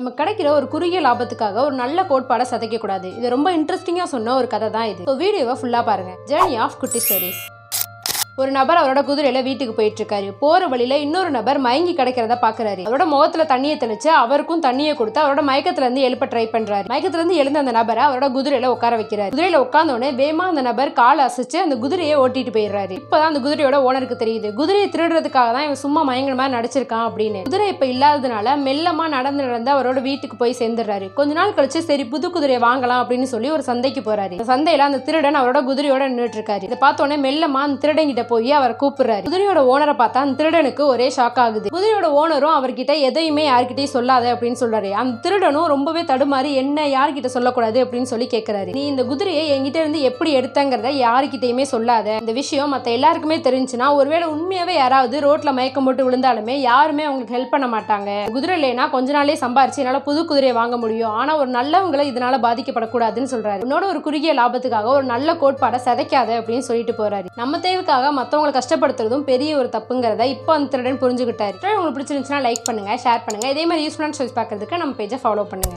நமக்கு கிடைக்கிற ஒரு குறுகிய லாபத்துக்காக ஒரு நல்ல கோட்பாடை சதைக்கக்கூடாது. இது ரொம்ப இன்ட்ரெஸ்டிங்காக சொன்ன ஒரு கதை தான் இது. வீடியோவை ஃபுல்லாக பாருங்க. ஜேர்னி ஆஃப் குட்டி ஸ்டோரிஸ். ஒரு நபர் அவரோட குதிரையில வீட்டுக்கு போயிட்டு இருக்காரு. போற வழியில இன்னொரு நபர் மயங்கி கிடைக்கிறத பாக்குறாரு. அவரோட முகத்துல தண்ணியை தெளிச்சு அவருக்கும் தண்ணியை கொடுத்து அவரோட மயக்கத்துல இருந்து எழுப்ப ட்ரை பண்றாரு. மயக்கத்துல இருந்து எழுந்த அந்த நபரை அவரோட குதிரையில உட்கார வைக்கிறாரு. குதிரையில உட்கார்ந்த உடனே வேமா அந்த நபர் காலை அசைச்சு அந்த குதிரையை ஓட்டிட்டு போயிடுறாரு. இப்பதான் அந்த குதிரையோட ஓனருக்கு தெரியுது குதிரையை திருடுறதுக்காக தான் இவன் சும்மா மயங்கிற மாதிரி நடிச்சிருக்கான் அப்படின்னு. குதிரை இப்ப இல்லாததுனால மெல்லமா நடந்து அவரோட வீட்டுக்கு போய் சேர்ந்துடுறாரு. கொஞ்ச நாள் கழிச்சு சரி புது குதிரையை வாங்கலாம் அப்படின்னு சொல்லி ஒரு சந்தைக்கு போறாரு. சந்தையில அந்த திருடன் அவரோட குதிரையோட நின்றுட்டு இருக்காரு. இதை பார்த்த உடனே மெல்லமா அந்த திருடன் கிட்ட போய் அவர் கூப்பிடுறாரு. குதிரையோட ஓனரை பார்த்தா அந்த திருடனுக்கு ஒரே ஷாக் ஆகுது. குதிரையோட ஓனரும் அவர்கிட்ட எதையுமே யார்கிட்டயும் சொல்லாத அப்படின்னு சொல்றாரு. அந்த திருடனும் ரொம்பவே தடுமாறி என்ன யார்கிட்ட சொல்லக்கூடாது அப்படின்னு சொல்லி கேட்கிறாரு. நீ இந்த குதிரையை என்கிட்ட இருந்து எப்படி எடுத்தங்கிறத யாருக்கிட்டையுமே சொல்லாத. இந்த விஷயம் மத்த எல்லாருக்குமே தெரிஞ்சுன்னா ஒருவேளை உண்மையாவே யாராவது ரோட்ல மயக்கம் போட்டு விழுந்தாலுமே யாருமே அவங்களுக்கு ஹெல்ப் பண்ண மாட்டாங்க. குதிரை இல்லைன்னா கொஞ்ச நாளே சம்பாரிச்சு என்னால புது குதிரையை வாங்க முடியும். ஆனா ஒரு நல்லவங்களை இதனால பாதிக்கப்படக்கூடாதுன்னு சொல்றாரு. உன்னோட ஒரு குறுகிய லாபத்துக்காக ஒரு நல்ல கோட்பாடை சதைக்காத அப்படின்னு சொல்லிட்டு போறாரு. நம்ம தேவைக்காக மத்தவங்களை கஷ்டப்படுத்துறதும் பெரிய ஒரு தப்புங்கிறத இப்போ அந்த திருடன் புரிஞ்சுக்கிட்டாரு. உங்களுக்கு பிடிச்சிருந்துச்சுன்னா லைக் பண்ணுங்க, ஷேர் பண்ணுங்க. இதே மாதிரி யூஸ்ஃபுல்லான ஸ்டோரிஸ் பார்க்கறதுக்கு நம்ம பேஜை ஃபாலோ பண்ணுங்க.